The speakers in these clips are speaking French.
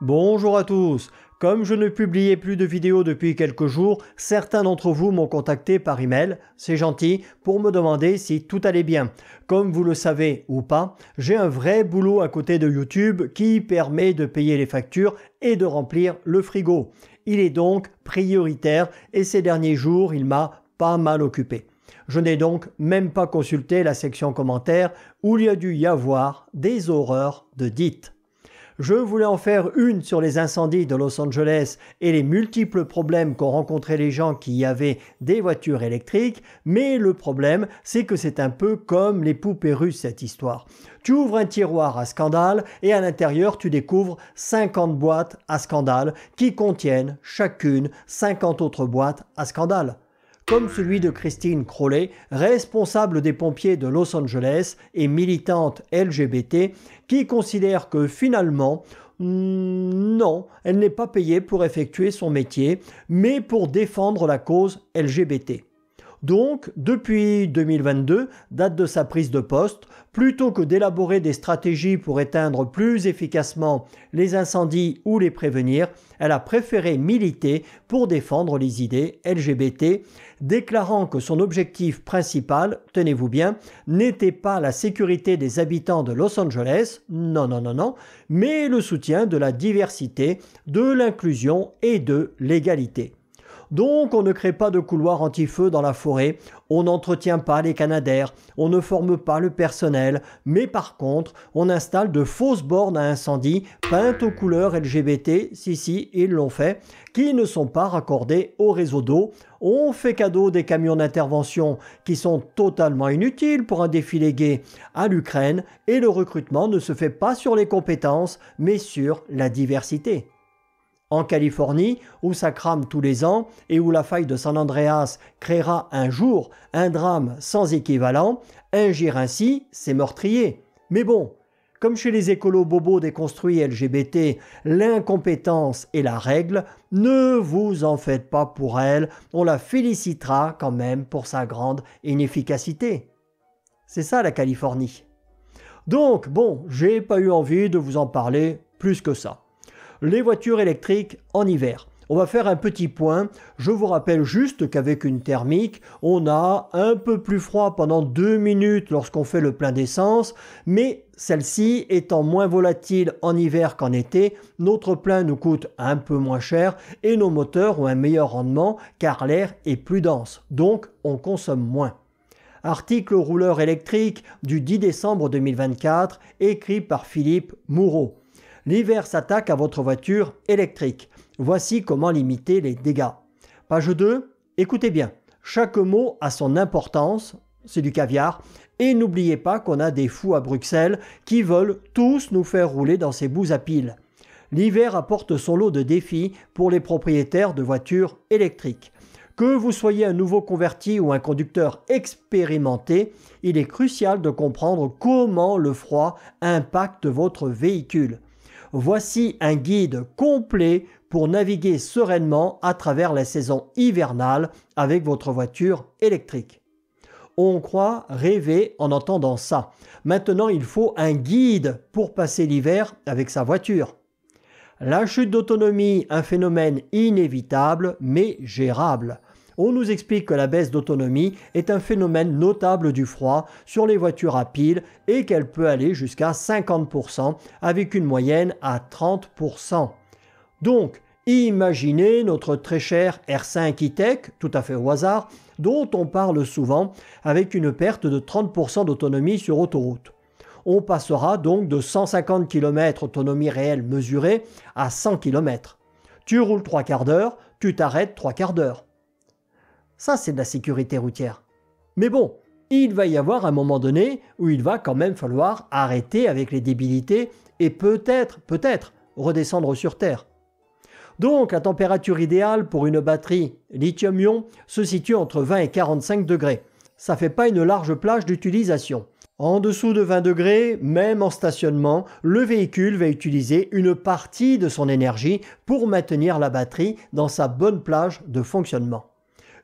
Bonjour à tous. Comme je ne publiais plus de vidéos depuis quelques jours, certains d'entre vous m'ont contacté par email, c'est gentil, pour me demander si tout allait bien. Comme vous le savez ou pas, j'ai un vrai boulot à côté de YouTube qui permet de payer les factures et de remplir le frigo. Il est donc prioritaire et ces derniers jours, il m'a pas mal occupé. Je n'ai donc même pas consulté la section commentaires où il y a dû y avoir des horreurs de dites. Je voulais en faire une sur les incendies de Los Angeles et les multiples problèmes qu'ont rencontrés les gens qui avaient des voitures électriques, mais le problème, c'est que c'est un peu comme les poupées russes cette histoire. Tu ouvres un tiroir à scandale et à l'intérieur tu découvres 50 boîtes à scandale qui contiennent chacune 50 autres boîtes à scandale. Comme celui de Christine Crowley, responsable des pompiers de Los Angeles et militante LGBT, qui considère que finalement, non, elle n'est pas payée pour effectuer son métier, mais pour défendre la cause LGBT. Donc, depuis 2022, date de sa prise de poste, plutôt que d'élaborer des stratégies pour éteindre plus efficacement les incendies ou les prévenir, elle a préféré militer pour défendre les idées LGBT, déclarant que son objectif principal, tenez-vous bien, n'était pas la sécurité des habitants de Los Angeles, non, mais le soutien de la diversité, de l'inclusion et de l'égalité. Donc on ne crée pas de couloir anti-feu dans la forêt, on n'entretient pas les canadaires, on ne forme pas le personnel, mais par contre on installe de fausses bornes à incendie peintes aux couleurs LGBT, si ils l'ont fait, qui ne sont pas raccordées au réseau d'eau. On fait cadeau des camions d'intervention qui sont totalement inutiles pour un défilé gay à l'Ukraine et le recrutement ne se fait pas sur les compétences mais sur la diversité. En Californie, où ça crame tous les ans et où la faille de San Andreas créera un jour un drame sans équivalent, agir ainsi, c'est meurtrier. Mais bon, comme chez les écolos bobos déconstruits LGBT, l'incompétence est la règle, ne vous en faites pas pour elle, on la félicitera quand même pour sa grande inefficacité. C'est ça la Californie. Donc bon, j'ai pas eu envie de vous en parler plus que ça. Les voitures électriques en hiver. On va faire un petit point. Je vous rappelle juste qu'avec une thermique, on a un peu plus froid pendant 2 minutes lorsqu'on fait le plein d'essence, mais celle-ci étant moins volatile en hiver qu'en été, notre plein nous coûte un peu moins cher et nos moteurs ont un meilleur rendement car l'air est plus dense, donc on consomme moins. Article rouleur électrique du 10 décembre 2024, écrit par Philippe Moureau. L'hiver s'attaque à votre voiture électrique. Voici comment limiter les dégâts. Page 2, écoutez bien. Chaque mot a son importance, c'est du caviar. Et n'oubliez pas qu'on a des fous à Bruxelles qui veulent tous nous faire rouler dans ces boues à piles. L'hiver apporte son lot de défis pour les propriétaires de voitures électriques. Que vous soyez un nouveau converti ou un conducteur expérimenté, il est crucial de comprendre comment le froid impacte votre véhicule. Voici un guide complet pour naviguer sereinement à travers la saison hivernale avec votre voiture électrique. On croit rêver en entendant ça. Maintenant, il faut un guide pour passer l'hiver avec sa voiture. La chute d'autonomie, un phénomène inévitable mais gérable. On nous explique que la baisse d'autonomie est un phénomène notable du froid sur les voitures à piles et qu'elle peut aller jusqu'à 50% avec une moyenne à 30%. Donc, imaginez notre très cher R5 e-Tech, tout à fait au hasard, dont on parle souvent avec une perte de 30% d'autonomie sur autoroute. On passera donc de 150 km autonomie réelle mesurée à 100 km. Tu roules 3 quarts d'heure, tu t'arrêtes 3 quarts d'heure. Ça, c'est de la sécurité routière. Mais bon, il va y avoir un moment donné où il va quand même falloir arrêter avec les débilités et peut-être redescendre sur Terre. Donc, la température idéale pour une batterie lithium-ion se situe entre 20 et 45 degrés. Ça fait pas une large plage d'utilisation. En dessous de 20 degrés, même en stationnement, le véhicule va utiliser une partie de son énergie pour maintenir la batterie dans sa bonne plage de fonctionnement.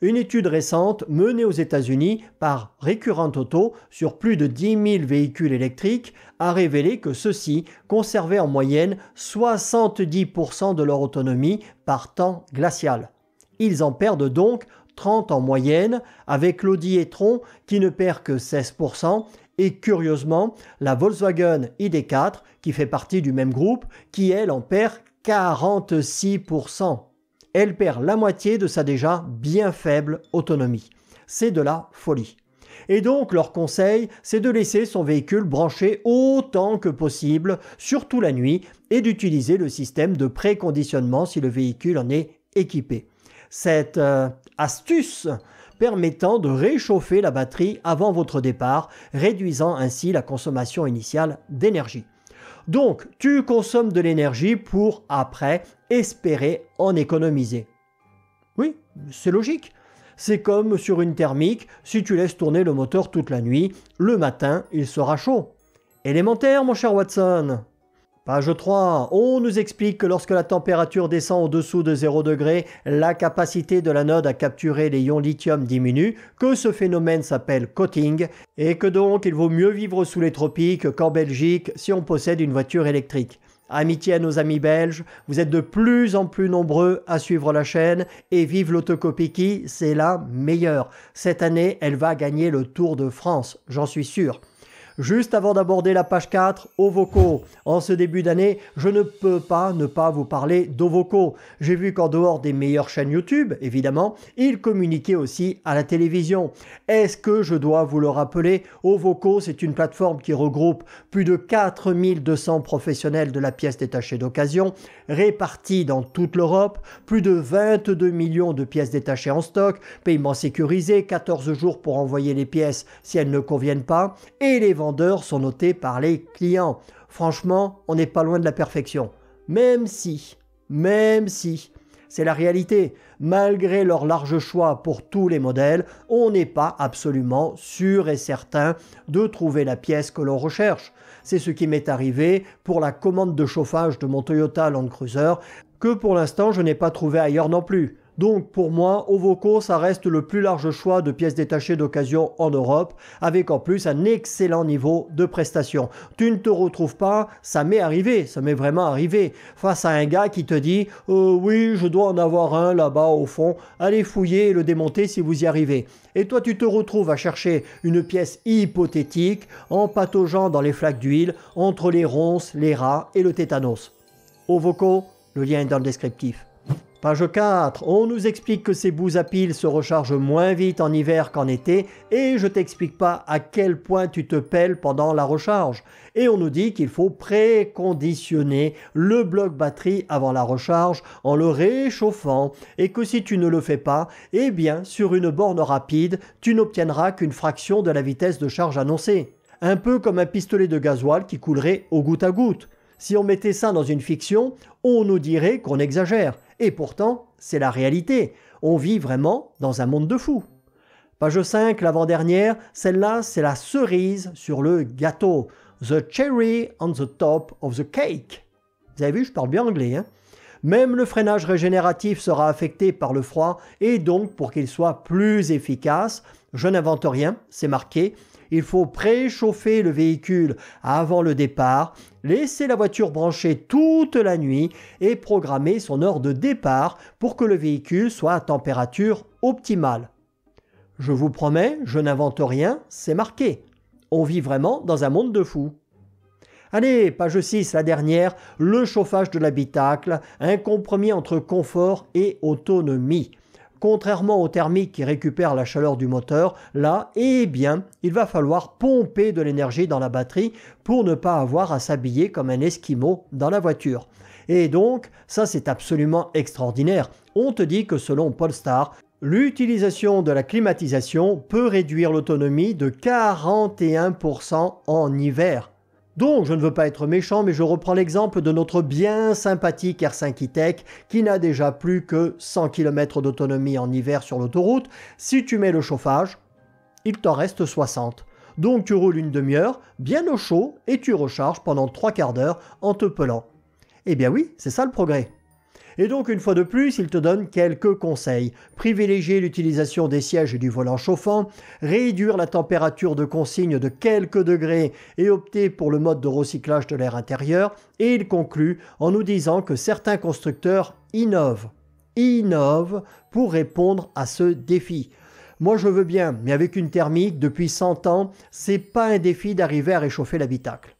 Une étude récente menée aux États-Unis par Recurrent Auto sur plus de 10 000 véhicules électriques a révélé que ceux-ci conservaient en moyenne 70% de leur autonomie par temps glacial. Ils en perdent donc 30 en moyenne, avec l'Audi e-tron qui ne perd que 16%, et curieusement, la Volkswagen ID.4, qui fait partie du même groupe, qui elle en perd 46%. Elle perd la moitié de sa déjà bien faible autonomie. C'est de la folie. Et donc leur conseil, c'est de laisser son véhicule branché autant que possible, surtout la nuit, et d'utiliser le système de préconditionnement si le véhicule en est équipé. Cette astuce permettant de réchauffer la batterie avant votre départ, réduisant ainsi la consommation initiale d'énergie. Donc, tu consommes de l'énergie pour, après, espérer en économiser. Oui, c'est logique. C'est comme sur une thermique, si tu laisses tourner le moteur toute la nuit, le matin, il sera chaud. Élémentaire, mon cher Watson. Page 3. On nous explique que lorsque la température descend au-dessous de 0 degré, la capacité de l'anode à capturer les ions lithium diminue, que ce phénomène s'appelle coating, et que donc il vaut mieux vivre sous les tropiques qu'en Belgique si on possède une voiture électrique. Amitié à nos amis belges, vous êtes de plus en plus nombreux à suivre la chaîne et vive l'autocopie, c'est la meilleure. Cette année, elle va gagner le Tour de France, j'en suis sûr. Juste avant d'aborder la page 4, Ovoco. En ce début d'année, je ne peux pas ne pas vous parler d'Ovoco. J'ai vu qu'en dehors des meilleures chaînes YouTube, évidemment, ils communiquaient aussi à la télévision. Est-ce que je dois vous le rappeler? Ovoco, c'est une plateforme qui regroupe plus de 4200 professionnels de la pièce détachée d'occasion, répartis dans toute l'Europe, plus de 22 millions de pièces détachées en stock, paiement sécurisé, 14 jours pour envoyer les pièces si elles ne conviennent pas, et les vendeurs sont notés par les clients. Franchement, on n'est pas loin de la perfection. Même si, c'est la réalité. Malgré leur large choix pour tous les modèles, on n'est pas absolument sûr et certain de trouver la pièce que l'on recherche. C'est ce qui m'est arrivé pour la commande de chauffage de mon Toyota Land Cruiser, que pour l'instant je n'ai pas trouvé ailleurs non plus. Donc pour moi, Ovoco, ça reste le plus large choix de pièces détachées d'occasion en Europe, avec en plus un excellent niveau de prestation. Tu ne te retrouves pas, ça m'est arrivé, ça m'est vraiment arrivé, face à un gars qui te dit « oui, je dois en avoir un là-bas au fond, allez fouiller et le démonter si vous y arrivez ». Et toi, tu te retrouves à chercher une pièce hypothétique en pataugeant dans les flaques d'huile, entre les ronces, les rats et le tétanos. Ovoco, le lien est dans le descriptif. Page 4, on nous explique que ces bouses à piles se rechargent moins vite en hiver qu'en été et je t'explique pas à quel point tu te pèles pendant la recharge. Et on nous dit qu'il faut préconditionner le bloc batterie avant la recharge en le réchauffant et que si tu ne le fais pas, eh bien sur une borne rapide, tu n'obtiendras qu'une fraction de la vitesse de charge annoncée. Un peu comme un pistolet de gasoil qui coulerait au goutte à goutte. Si on mettait ça dans une fiction, on nous dirait qu'on exagère. Et pourtant, c'est la réalité. On vit vraiment dans un monde de fous. Page 5, l'avant-dernière, celle-là, c'est la cerise sur le gâteau. The cherry on the top of the cake. Vous avez vu, je parle bien anglais, hein? Même le freinage régénératif sera affecté par le froid et donc pour qu'il soit plus efficace, je n'invente rien, c'est marqué. Il faut préchauffer le véhicule avant le départ, laisser la voiture branchée toute la nuit et programmer son heure de départ pour que le véhicule soit à température optimale. Je vous promets, je n'invente rien, c'est marqué. On vit vraiment dans un monde de fous. Allez, page 6, la dernière, le chauffage de l'habitacle, un compromis entre confort et autonomie. Contrairement au thermique qui récupère la chaleur du moteur, là, eh bien, il va falloir pomper de l'énergie dans la batterie pour ne pas avoir à s'habiller comme un esquimau dans la voiture. Et donc, ça c'est absolument extraordinaire. On te dit que selon Polestar, l'utilisation de la climatisation peut réduire l'autonomie de 41% en hiver. Donc, je ne veux pas être méchant, mais je reprends l'exemple de notre bien sympathique R5 e-Tech qui n'a déjà plus que 100 km d'autonomie en hiver sur l'autoroute. Si tu mets le chauffage, il t'en reste 60. Donc, tu roules une demi-heure, bien au chaud, et tu recharges pendant 3 quarts d'heure en te pelant. Eh bien oui, c'est ça le progrès. Et donc une fois de plus, il te donne quelques conseils. Privilégier l'utilisation des sièges et du volant chauffant, réduire la température de consigne de quelques degrés et opter pour le mode de recyclage de l'air intérieur. Et il conclut en nous disant que certains constructeurs innovent pour répondre à ce défi. Moi je veux bien, mais avec une thermique depuis 100 ans, c'est pas un défi d'arriver à réchauffer l'habitacle.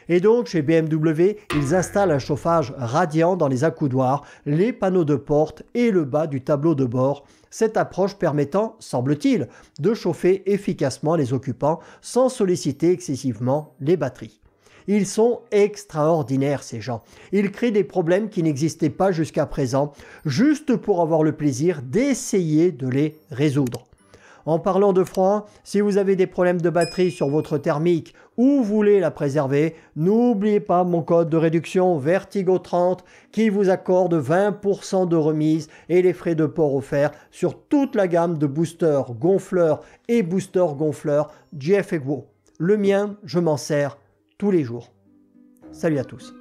Et donc, chez BMW, ils installent un chauffage radiant dans les accoudoirs, les panneaux de porte et le bas du tableau de bord. Cette approche permettant, semble-t-il, de chauffer efficacement les occupants sans solliciter excessivement les batteries. Ils sont extraordinaires ces gens. Ils créent des problèmes qui n'existaient pas jusqu'à présent, juste pour avoir le plaisir d'essayer de les résoudre. En parlant de froid, si vous avez des problèmes de batterie sur votre thermique ou voulez la préserver, n'oubliez pas mon code de réduction Vertigo30 qui vous accorde 20% de remise et les frais de port offerts sur toute la gamme de boosters gonfleurs et boosters gonfleurs GF Equo. Le mien, je m'en sers tous les jours. Salut à tous.